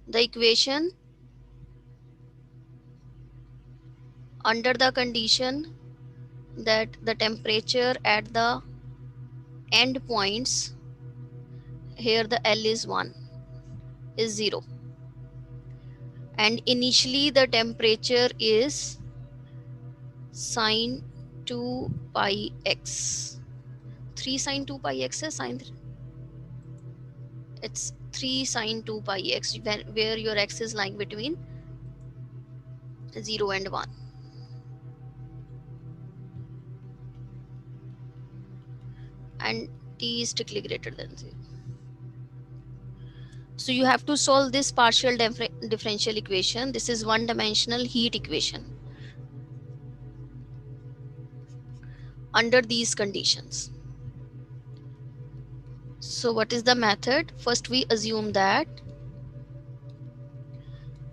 the equation under the condition that the temperature at the end points, here the L is 1, is 0, and initially the temperature is sine 2 pi x. 3 sine 2 pi x is sine, it's 3 sine 2 pi x, where your x is lying between 0 and 1. And t is strictly greater than 0. So you have to solve this partial differential equation. This is one dimensional heat equation under these conditions. So what is the method? First we assume that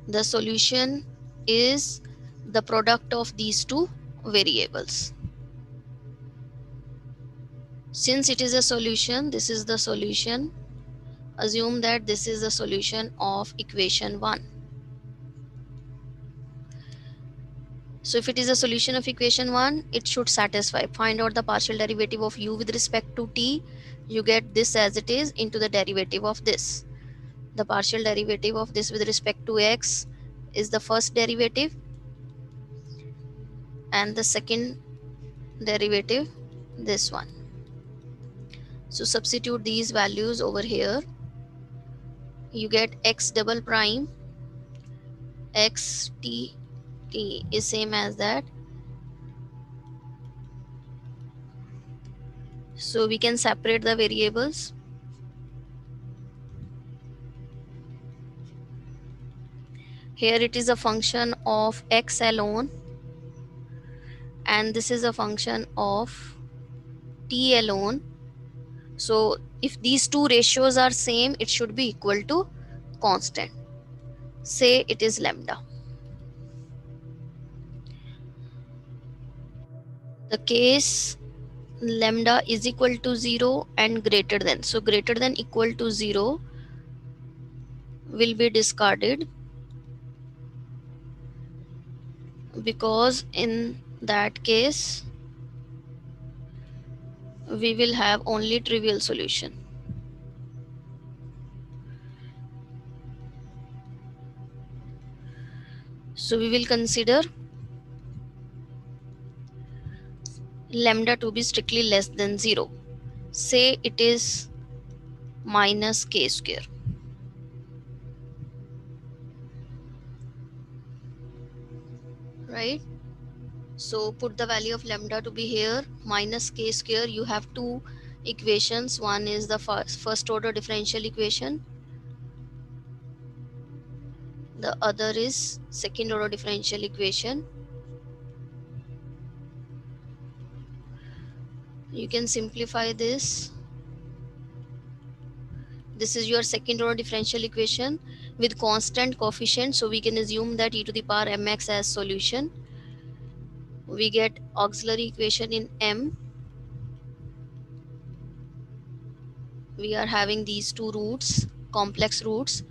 the solution is the product of these two variables. Since it is a solution, this is the solution. Assume that this is the solution of equation 1. So if it is a solution of equation 1, it should satisfy. Find out the partial derivative of u with respect to t. You get this as it is into the derivative of this. The partial derivative of this with respect to x is the first derivative, and the second derivative, this one. So substitute these values over here. You get x double prime x t is same as that. So we can separate the variables. Here it is a function of x alone, and this is a function of t alone. So if these two ratios are same, it should be equal to constant. Say it is lambda. The case lambda is equal to 0 and greater than. So greater than equal to 0 will be discarded, because in that case we will have only trivial solution. So we will consider lambda to be strictly less than 0. Say it is minus k square. Right? So put the value of lambda to be here, minus k square. You have two equations. One is the first order differential equation. The other is second order differential equation. You can simplify this. This is your second order differential equation with constant coefficient. So we can assume that e to the power mx as solution. We get auxiliary equation in m. We are having these two roots, complex roots.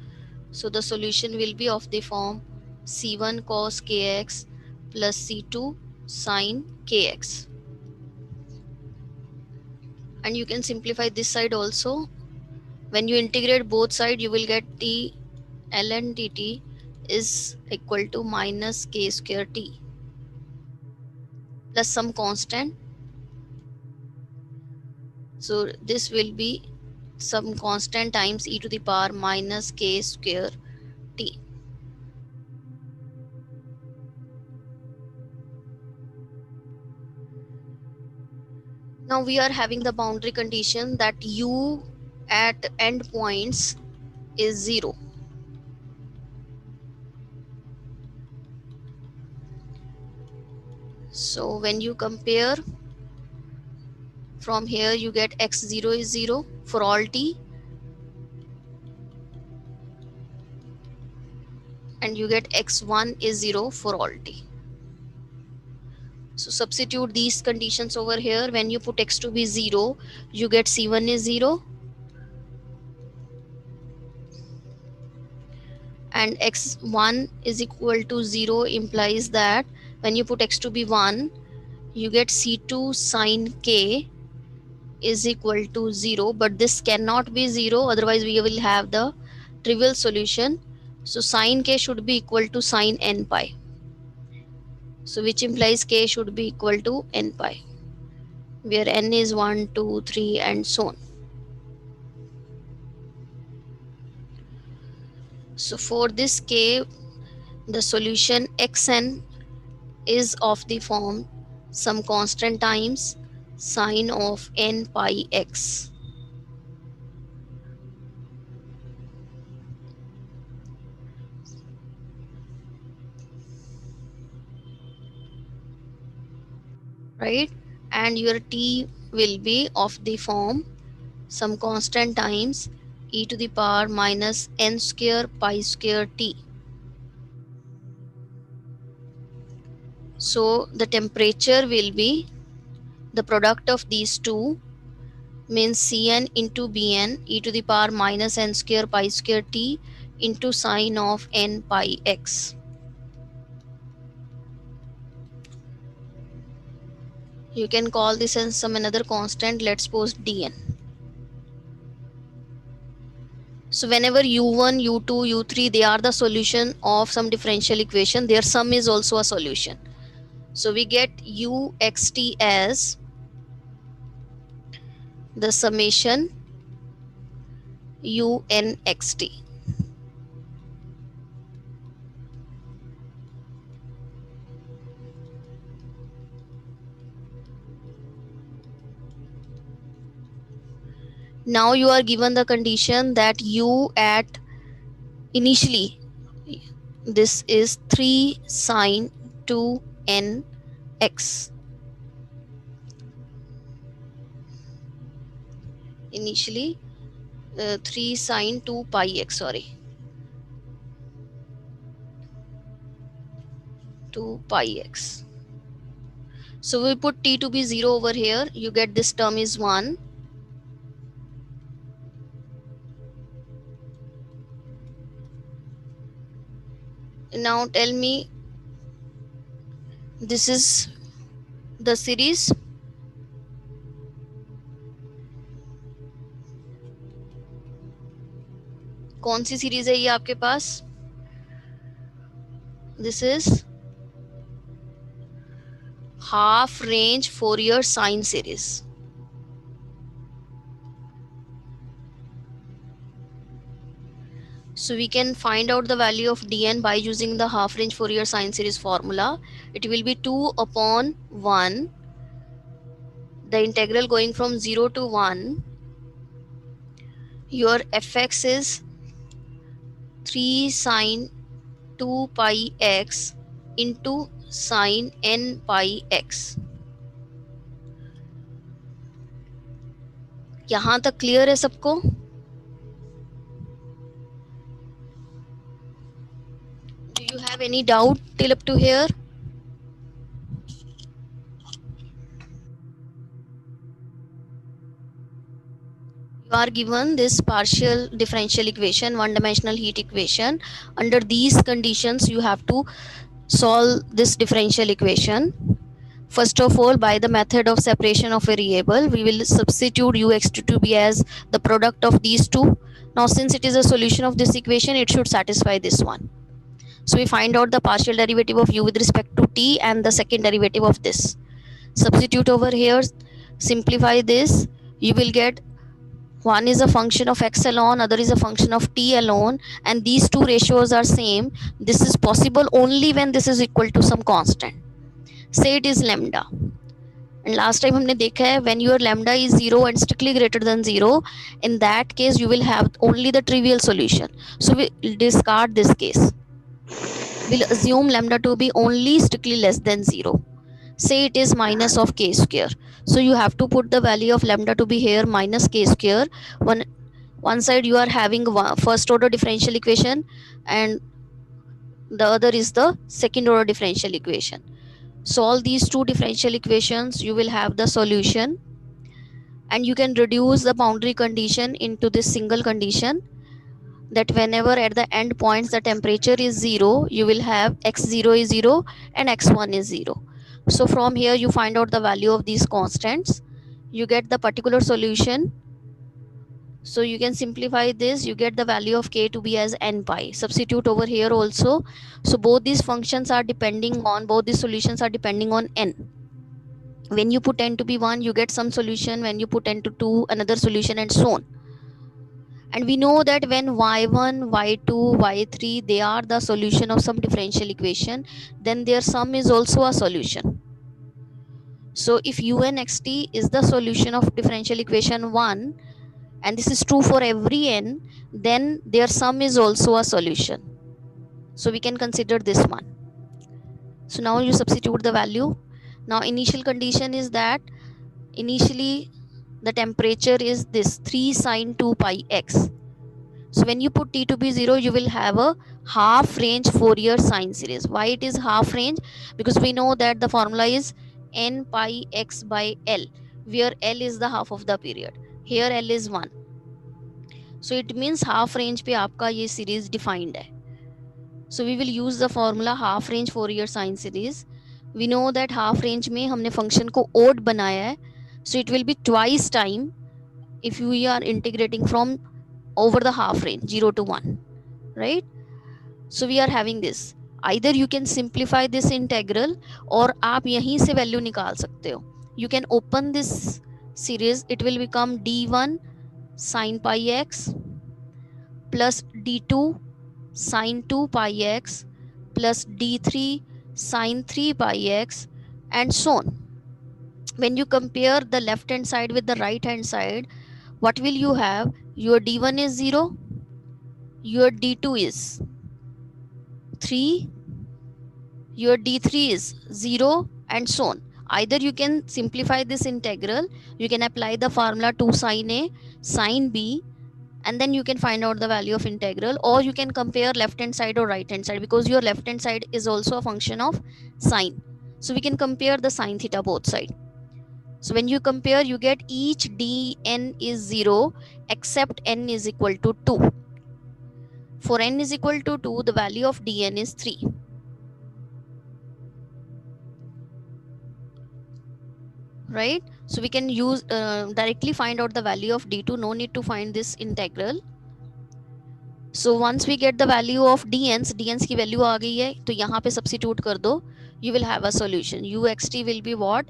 So the solution will be of the form c1 cos kx plus c2 sin kx. And you can simplify this side also. When you integrate both sides, you will get t ln dt is equal to minus k square t plus some constant. So this will be some constant times e to the power minus k square t. Now we are having the boundary condition that u at end points is 0. So when you compare from here, you get x0 is 0 for all t, and you get x1 is 0 for all t. So substitute these conditions over here. When you put x to be 0, you get c1 is 0 and x1 is equal to 0 implies that when you put x to be 1, you get c2 sine k is equal to 0, but this cannot be 0, otherwise we will have the trivial solution. So sine k should be equal to sine n pi, so which implies k should be equal to n pi, where n is 1, 2, 3 and so on. So for this k, the solution xn is of the form some constant times sine of n pi x. Right, and your t will be of the form some constant times e to the power minus n square pi square t. So the temperature will be the product of these two, means Cn into Bn e to the power minus n square pi square t into sine of n pi x. You can call this as some another constant, let's suppose Dn. So whenever u1, u2, u3, they are the solution of some differential equation, their sum is also a solution. So we get uxt as the summation unxt. Now you are given the condition that u at initially this is 3 sine 2 n x. Initially 3 sine 2 pi x, sorry, 2 pi x. So we put t to be 0 over here, you get this term is 1. Now tell me, this is the series. कौन सी series है ये आपके पास? This is half range Fourier sine series. So we can find out the value of dn by using the half range Fourier sine series formula. It will be 2 upon 1, the integral going from 0 to 1. Your fx is 3 sine 2 pi x into sine n pi x. यहाँ तक clear है सबको? Do you have any doubt till up to here? You are given this partial differential equation, one-dimensional heat equation. Under these conditions, you have to solve this differential equation. First of all, by the method of separation of variable, we will substitute uxt to be as the product of these two. Now, since it is a solution of this equation, it should satisfy this one. So we find out the partial derivative of u with respect to t and the second derivative of this. Substitute over here, simplify this, you will get one is a function of x alone, other is a function of t alone, and these two ratios are same. This is possible only when this is equal to some constant. Say it is lambda. And last time हमने देखा है, when your lambda is 0 and strictly greater than 0, in that case you will have only the trivial solution. So we discard this case. We'll assume lambda to be only strictly less than 0. Say it is minus of k square. So you have to put the value of lambda to be here minus k square. One side you are having first order differential equation and the other is the second order differential equation. Solve these two differential equations, you will have the solution, and you can reduce the boundary condition into this single condition. that whenever at the end points the temperature is 0, you will have x0 is 0 and x1 is 0. So from here you find out the value of these constants, you get the particular solution. So you can simplify this, you get the value of k to be as n pi. Substitute over here also. So both these functions are depending on, both these solutions are depending on n. When you put n to be 1, you get some solution. When you put n to 2, another solution, and so on. And we know that when y1, y2, y3, they are the solution of some differential equation, then their sum is also a solution. So if un xt is the solution of differential equation 1, and this is true for every n, then their sum is also a solution. So we can consider this one. So now you substitute the value. Now initial condition is that initially the temperature is this 3 sine 2 pi x. So when you put t to be 0, you will have a half range Fourier sine series. Why it is half range? Because we know that the formula is n pi x by L, where L is the half of the period. Here L is 1. So it means half range पे आपका ये series defined है. So we will use the formula half range Fourier sine series. We know that half range में हमने function को odd बनाया है. So it will be twice time if we are integrating from over the half range 0 to 1, right? So we are having this. Either you can simplify this integral और आप यहीं से value निकाल सकते हो. You can open this series. It will become d1 sine pi x plus d2 sine 2 pi x plus d3 sine 3 pi x and so on. When you compare the left hand side with the right hand side, what will you have? Your d1 is 0, your d2 is 3, your d3 is 0 and so on. Either you can simplify this integral, you can apply the formula 2 sine a sine b, and then you can find out the value of integral, or you can compare left hand side or right hand side, because your left hand side is also a function of sine. So we can compare the sine theta both side. So when you compare, you get each dn is 0 except n is equal to 2. For n is equal to 2, the value of dn is 3. Right? So we can use directly find out the value of d2. No need to find this integral. So once we get the value of dn's की value आ गई है, तो यहाँ पे substitute कर दो. You will have a solution. uxt will be what?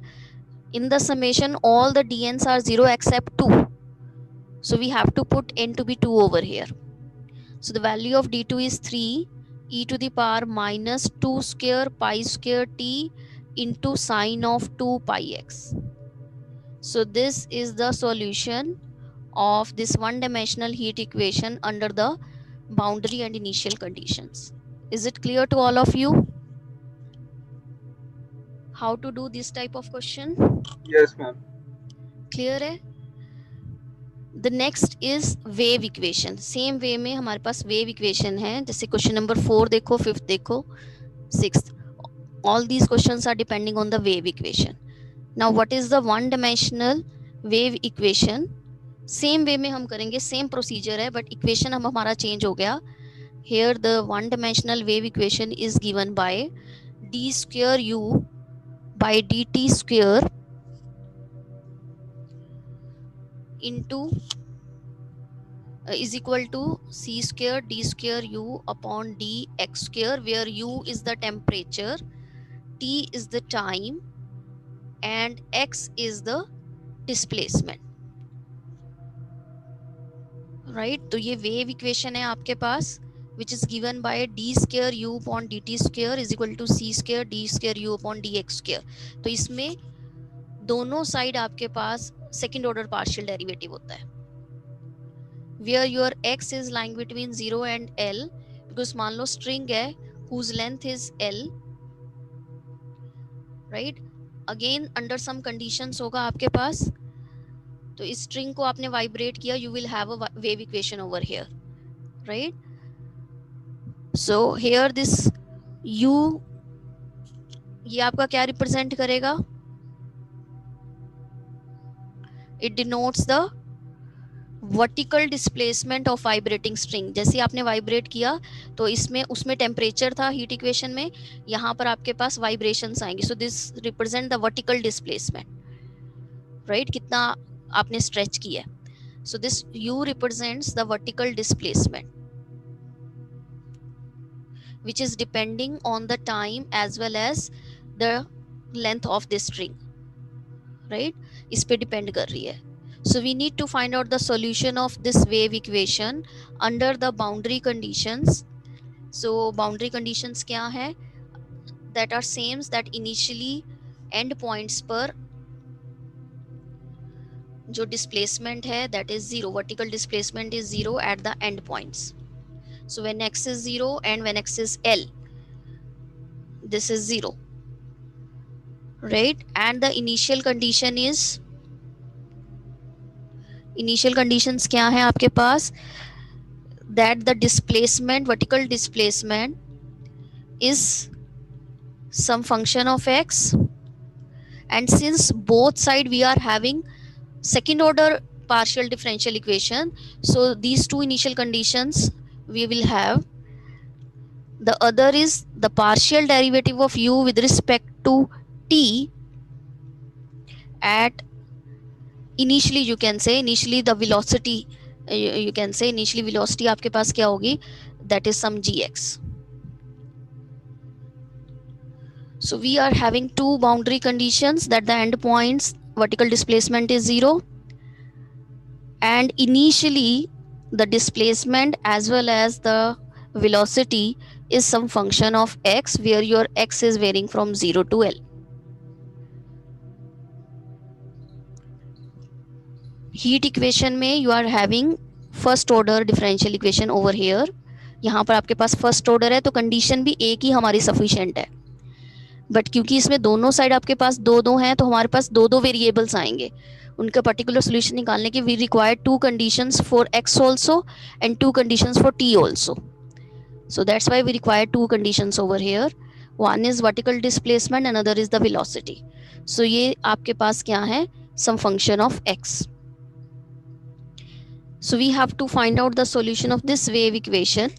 In the summation, all the dn's are 0 except 2. So we have to put n to be 2 over here. So the value of d2 is 3 e to the power minus 2 square pi square t into sine of 2 pi x. So this is the solution of this one-dimensional heat equation under the boundary and initial conditions. Is it clear to all of you how to do this type of question? Yes, ma'am. Clear है? The next is wave equation. Same way में हमारे पास wave equation है. जैसे question number 4 देखो, 5th देखो, 6th. All these questions are depending on the wave equation. Now what is the one dimensional wave equation? Same way में हम करेंगे, same procedure है, बट इक्वेशन हम हमारा चेंज हो गया. Here the one dimensional wave equation is given by d square u by dt square into is equal to c square d square u upon d x square, where u is the temperature, t is the time, and x is the displacement. Right तो ये wave equation है आपके पास, which is given by d square u upon dt square is equal to c square d square u upon dx square. तो इसमें दोनों side आपके पास second order partial derivative होता है, where your x is lying between 0 and L, because मान लो string है whose length is L, right? Again under some conditions होगा आपके पास, तो इस स्ट्रिंग को आपने वाइब्रेट किया, you will have a wave equation over here, right? So here this u ये आपका क्या रिप्रेजेंट करेगा? It denotes the vertical displacement of vibrating string, जैसे आपने वाइब्रेट किया तो इसमें उसमें टेम्परेचर था हीट इक्वेशन में, यहाँ पर आपके पास वाइब्रेशंस आएंगे, so this represent the vertical displacement, right, कितना आपने स्ट्रेच किया है, so this u represents the vertical displacement which is depending on the time as well as the length of this string, right, इस पे depend कर रही है. So we need to find out the solution of this wave equation under the boundary conditions. So boundary conditions क्या है, that are same, that initially end points पर जो displacement है that is zero, vertical displacement is zero at the end points. So when x is 0 and when x is L, this is 0, right, and the initial condition is, initial conditions क्या है आपके पास, that the displacement, vertical displacement is some function of x, and since both side we are having second order partial differential equation, so these two initial conditions we will have. The other is the partial derivative of u with respect to t at initially, you can say initially the velocity, you can say initially velocity आपके पास क्या होगी, that is some gx. So we are having two boundary conditions, that the end points vertical displacement is 0 and initially the displacement as well as the velocity is some function of x, where your x is varying from 0 to L. Heat equation में you are having first order differential equation over here. यहाँ पर आपके पास first order है तो condition भी एक ही हमारी sufficient है, बट क्योंकि इसमें दोनों साइड आपके पास दो दो हैं तो हमारे पास दो दो वेरिएबल्स आएंगे, उनका पर्टिकुलर सोल्यूशन निकालने के we require two conditions for x also and two conditions for t also. So that's why we require two conditions over here. One is vertical displacement, another is the velocity. So ये आपके पास क्या है, some function of x. So we have to find out the solution of this wave equation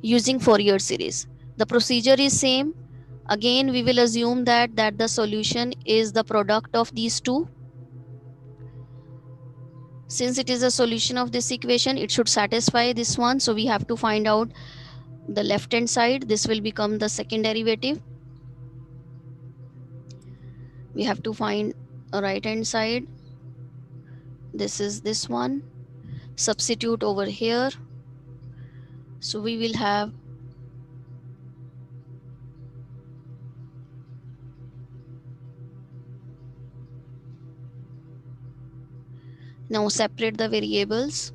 using Fourier series. The procedure is same. Again we will assume that the solution is the product of these two. Since it is a solution of this equation, it should satisfy this one, so we have to find out the left hand side. This will become the second derivative. We have to find a right hand side. This is this one. Substitute over here. So we will have now separate the variables.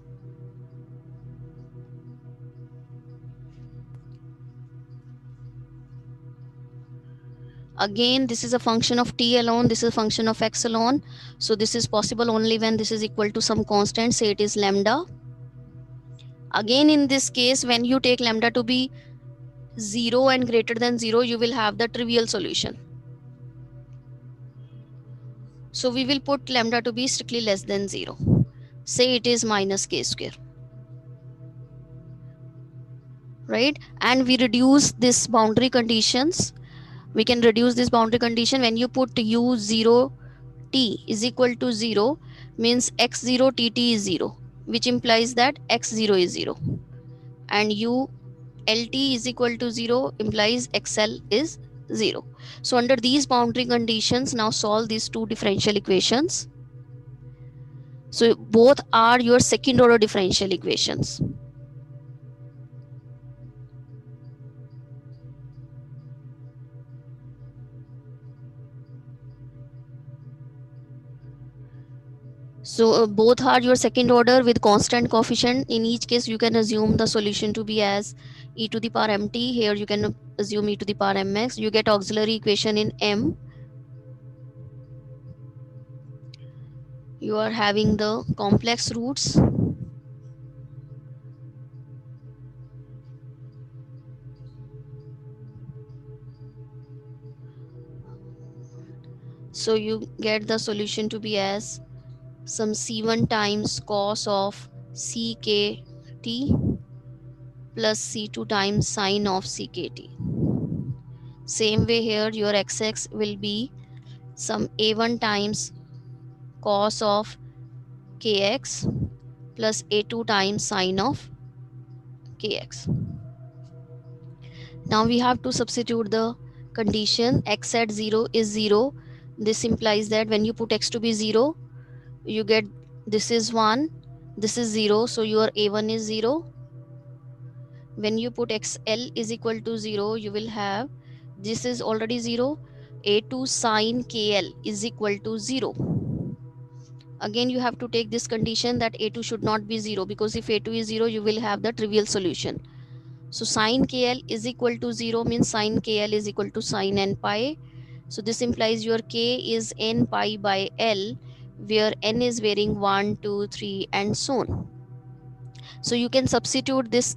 Again, this is a function of t alone, this is a function of x alone. So this is possible only when this is equal to some constant, say it is lambda. Again, in this case, when you take lambda to be 0 and greater than 0, you will have the trivial solution. So we will put lambda to be strictly less than 0. Say it is minus k square. Right? And we reduce this boundary conditions. We can reduce this boundary condition when you put u0 t is equal to 0, means x0 tt is 0, which implies that x0 is 0, and u lt is equal to 0 implies xl is 0. So under these boundary conditions, now solve these two differential equations. So both are your second order differential equations. So both are your second order with constant coefficient. In each case, you can assume the solution to be as e to the power mt. Here you can assume e to the power mx. You get auxiliary equation in m. You are having the complex roots. So you get the solution to be as some c1 times cos of ct plus c2 times sine of ct. Same way here, your xx will be some a1 times cos of kx plus a2 times sine of kx. Now we have to substitute the condition x at 0 is 0. This implies that when you put x to be 0, you get this is 1, this is 0, so your a1 is 0. When you put xl is equal to 0, you will have this is already 0, a2 sine kl is equal to 0. Again you have to take this condition that a2 should not be 0, because if a2 is 0, you will have the trivial solution. So sine kl is equal to 0 means sine kl is equal to sine n pi. So this implies your k is n pi by l, where n is varying 1, 2, 3 and so on. So you can substitute this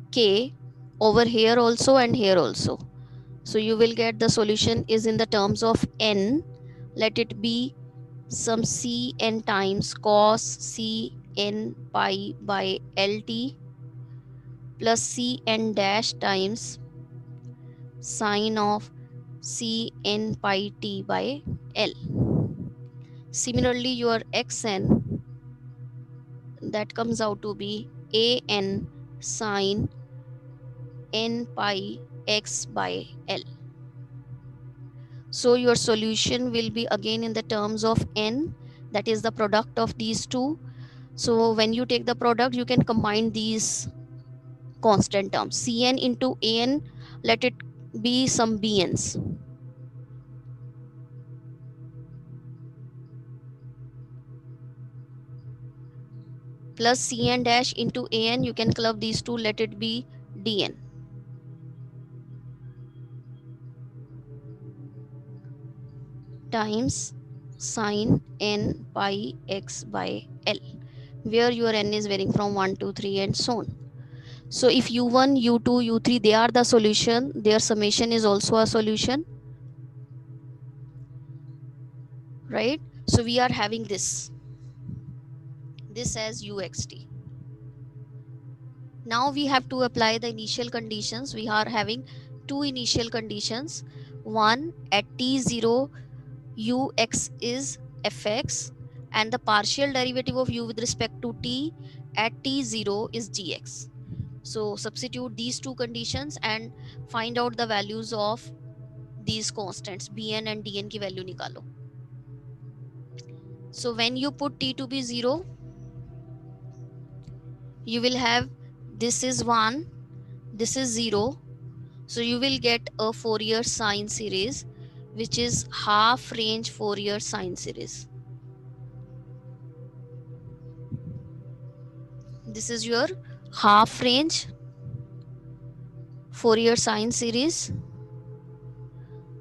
k over here also and here also. So you will get the solution is in the terms of n. Let it be some c n times cos c n pi by lt plus c n dash times sine of c n pi t by l. Similarly, your xn, that comes out to be a n sine n pi x by l. So your solution will be again in the terms of n, that is the product of these two. So when you take the product, you can combine these constant terms. Cn into an, let it be some bn's. Plus cn dash into an, you can club these two, let it be dn. Times sine n pi x by l, where your n is varying from 1 to 3 and so on. So if u1, u2, u3, they are the solution, their summation is also a solution, right? So we are having this as uxt. Now we have to apply the initial conditions. We are having two initial conditions. One, at t0 ux is fx and the partial derivative of u with respect to t at t0 is gx. So substitute these two conditions and find out the values of these constants bn and dn की value निकालो. So when you put t to be 0, you will have this is 1, this is 0. So you will get a Fourier sine series, which is half range Fourier sine series. This is your half range Fourier sine series.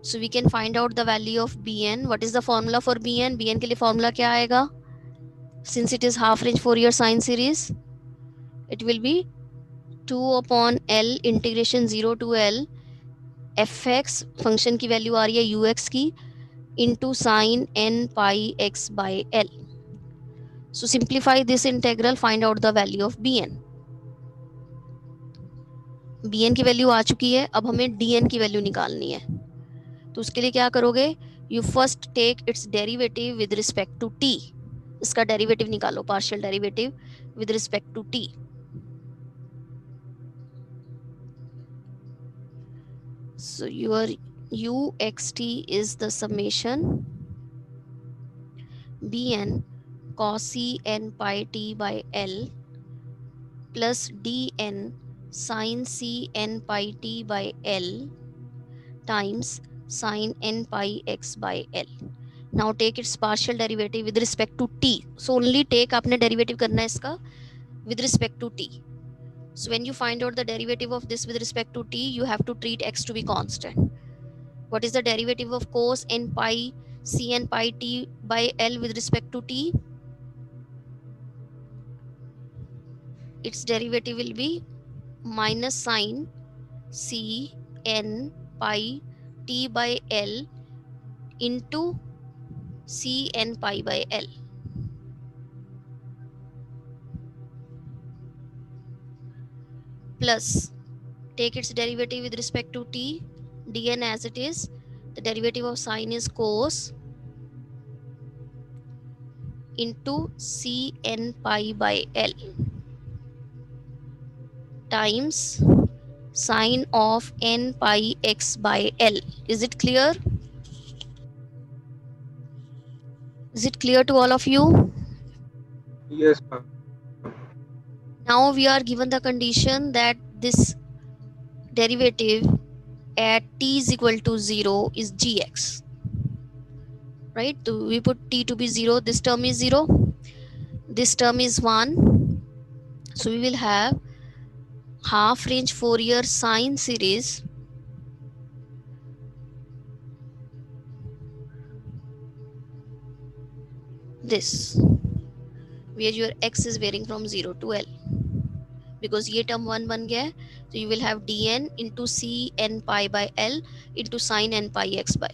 So we can find out the value of bn. What is the formula for bn? bn के लिए formula क्या आएगा? Since it is half range Fourier sine series, it will be 2 upon L integration 0 to L fx function की value आ रही है ux की into sine n pi x by L. So simplify this integral, find out the value of bn. bn की value आ चुकी है, अब हमें dn की वैल्यू निकालनी है. तो उसके लिए क्या करोगे? You first take its derivative with respect to t. इसका डेरिवेटिव निकालो, partial derivative with respect to t. So your uxt is the summation bn cos n pi t by l plus dn sin n pi t by l times sin n pi x by l. Now take its partial derivative with respect to t. So only take आपने derivative करना है इसका with respect to t. So when you find out the derivative of this with respect to t, you have to treat x to be constant. What is the derivative of cos n pi c n pi t by l with respect to t? Its derivative will be minus sine c n pi t by l into c n pi by l. plus take its derivative with respect to t, dn as it is. The derivative of sine is cos into cn pi by l times sine of n pi x by l. Is it clear? Is it clear to all of you? Yes, ma'am. Now we are given the condition that this derivative at t is equal to 0 is gx, right? So we put t to be 0, this term is 0, this term is 1. So we will have half range Fourier sine series this, where your x is varying from 0 to l, because ये term 1 बन गया है. So you will have dn into c n pi by l into sin n pi x by.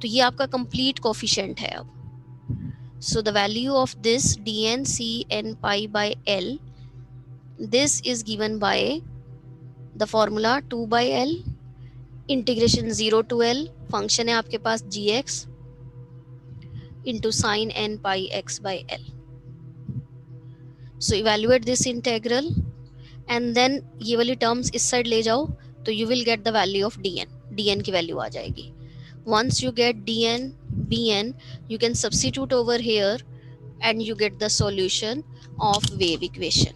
तो ये आपका complete coefficient है अब. So the value of this dn c n pi by l, this is given by the formula 2 by l integration 0 to l function है आपके पास gx into sin n pi x by l. So evaluate this integral and then ये वाली terms इस side ले जाओ तो you will get the value of dn. dn की value आ जाएगी. Once you get dn bn, you can substitute over here and you get the solution of wave equation.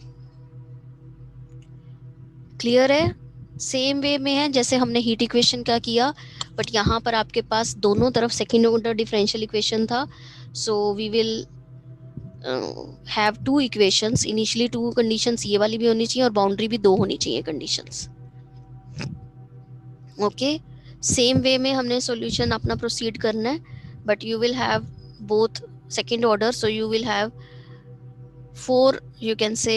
Clear है? Same way में है जैसे हमने हीट इक्वेशन का किया, but यहाँ पर आपके पास दोनों तरफ सेकेंड ऑर्डर डिफरेंशियल इक्वेशन था. So we will have two equations. Initially two conditions ये वाली भी होनी चाहिए और बाउंड्री भी दो होनी चाहिए कंडीशंस. ओके, सेम वे में हमने सॉल्यूशन अपना प्रोसीड करना है, but you will have both second order. So you will have 4, you can say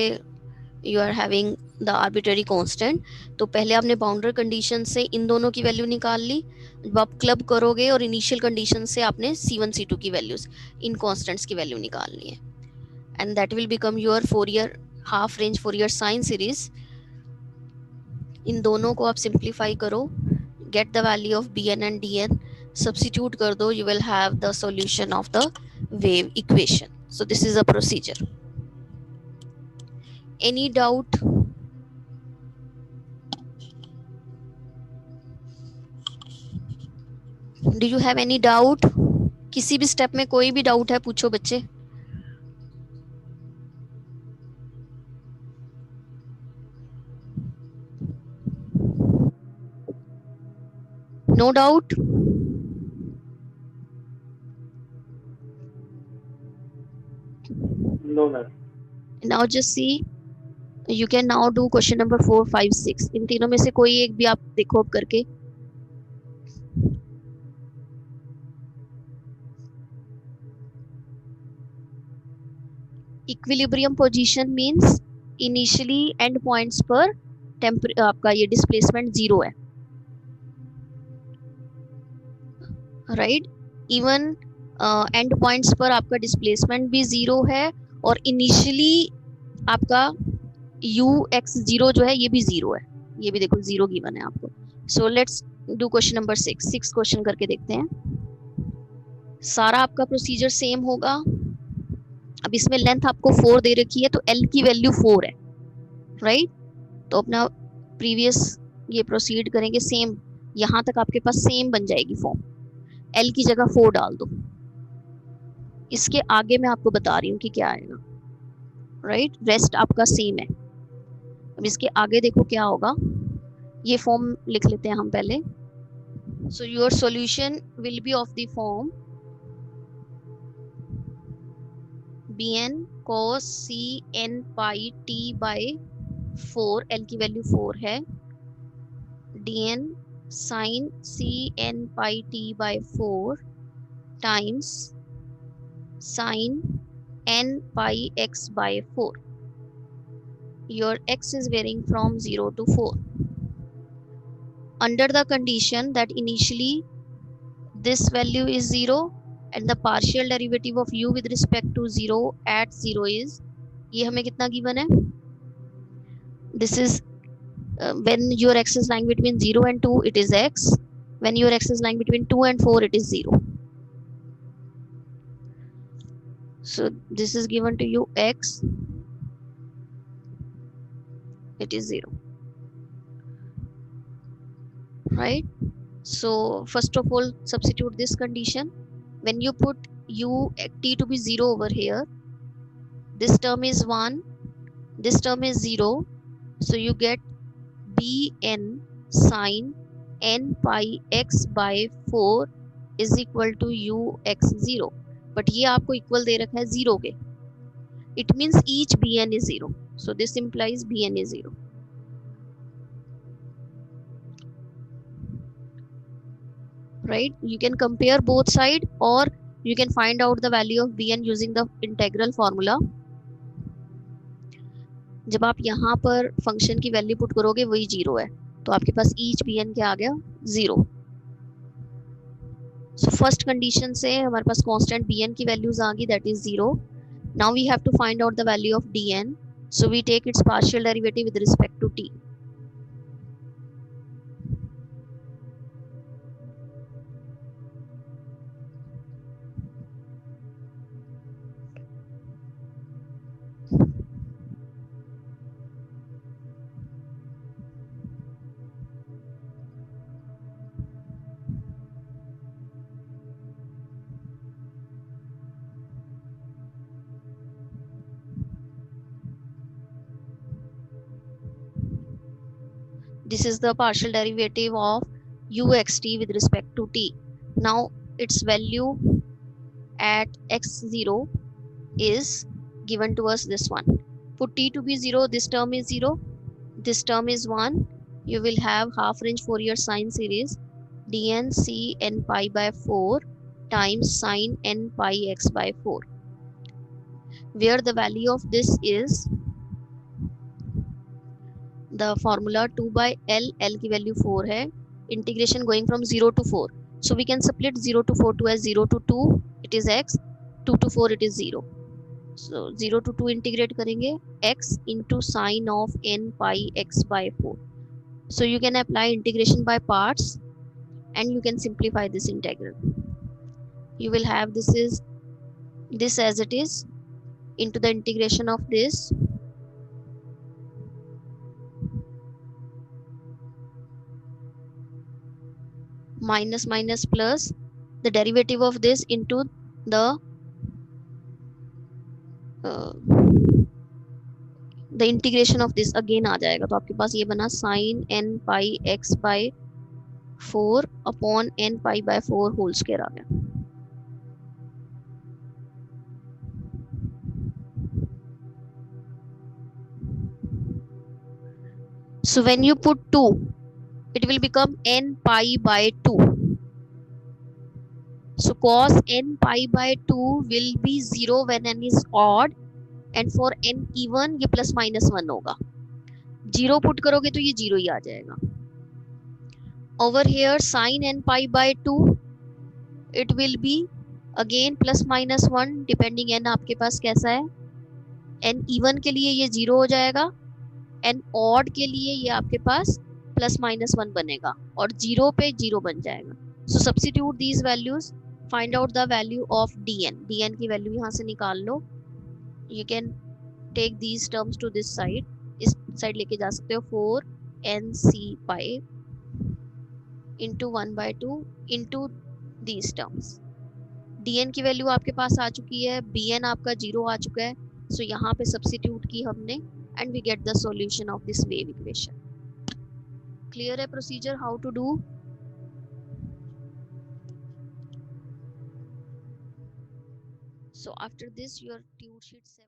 you are having the arbitrary constant. तो पहले आपने बाउंड्री कंडीशन से इन दोनों की वैल्यू निकाल ली. जब आप क्लब करोगे और इनिशियल कंडीशन से आपने C1 C2 की वैल्यूज, इन कांस्टेंट्स की वैल्यू निकालनी है, and that will become your Fourier half range Fourier sine series. इन दोनों को आप सिंप्लीफाई करो, get the value of bn and dn, substitute कर दो, you will have the solution of the wave equation. So this is a procedure. Any doubt? Do you have any doubt? किसी भी step में कोई भी doubt है पूछो बच्चे. No doubt? No, ma'am. Now just see, you can now do question number 4, 5, 6. इन तीनों में से कोई एक भी आप देखो अब करके. Equilibrium position means initially and points पर आपका ये डिस्प्लेसमेंट 0 है, राइट? इवन एंड पॉइंट्स पर आपका डिस्प्लेसमेंट भी 0 है और इनिशियली आपका ux0 जो है ये भी 0 है. ये भी देखो 0 गिवन है आपको. So let's do question number 6 question करके देखते हैं. सारा आपका प्रोसीजर सेम होगा. अब इसमें लेंथ आपको 4 दे रखी है तो L की वैल्यू 4 है, राइट? तो अपना प्रीवियस ये प्रोसीड करेंगे सेम. यहां तक आपके पास सेम बन जाएगी फॉर्म. L की जगह 4 डाल दो. इसके आगे मैं आपको बता रही हूँ कि क्या आएगा, राइट? रेस्ट आपका सेम है. अब इसके आगे देखो क्या होगा. ये फॉर्म लिख लेते हैं हम पहले. So your solution will be of the form bn cos c n pi t by 4, L की वैल्यू 4 है, dn sin c n pi t by 4 times sin n pi x by 4. Your x is varying from 0 to 4. Under the condition that initially this value is 0 and the partial derivative of u with respect to 0 at 0 is, ये हमें कितना given है? This is when your x is lying between 0 and 2, it is x. When your x is lying between 2 and 4, it is 0. So this is given to you x, it is 0, right? So first of all, substitute this condition. When you put u t to be 0 over here, this term is 1, this term is 0, so you get bn sine n pi x by 4 is equal to ux0. But ये आपको equal दे रखा है 0 के. It means each bn is 0. So this implies bn is 0. Right? You can compare both sides, or you can find out the value of bn using the integral formula. जब आप यहाँ पर function की value put करोगे वही 0 है, तो आपके पास ईच bn क्या आ गया 0. सो फर्स्ट कंडीशन से हमारे पास कांस्टेंट bn की वैल्यूज आ गई, that is 0. Now we have to find out the value of dn, so we take its partial derivative with respect to t. This is the partial derivative of uxt with respect to t. Now its value at x0 is given to us this one. Put t to be 0, this term is 0, this term is 1. You will have half range Fourier sine series dn c n pi by 4 times sine n pi x by 4, where the value of this is the formula 2 by L. L की value 4 है. Integration going from 0 to 4. So we can split 0 to 4 to as 0 to 2 it is x, 2 to 4 it is 0. So 0 to 2 integrate करेंगे x into sine of n pi x by 4. So you can apply integration by parts and you can simplify this integral. You will have this as it is into the integration of this minus minus plus the derivative of this into the the integration of this again आ जाएगा. तो आपके पास ये बना sin n pi x by 4 upon n pi by 4 whole square आ गया. So when you put 2, it will become n pi by 2. So cos n pi by 2 will be 0 when n is odd, and for n even ये plus minus 1 होगा. 0 put करोगे तो ये 0 ही आ जाएगा. Over here sin n pi by 2 it will be again plus minus 1 depending n आपके पास कैसा है. n even के लिए ये 0 हो जाएगा, n odd के लिए ये आपके पास plus minus 1 बनेगा और 0 पे 0 बन जाएगा. So substitute these values, find out the value of dn. dn की वैल्यू यहाँ से निकाल लो. You can take these terms to this side, इस साइड लेके जा सकते हो. 4nc pi into 1 by 2 into these terms. dn की वैल्यू आपके पास आ चुकी है, bn आपका 0 आ चुका है. सो यहाँ पे सब्स्टिट्यूट की हमने and we get the solution of this wave equation. Clear है procedure how to do? So after this your tune sheet 7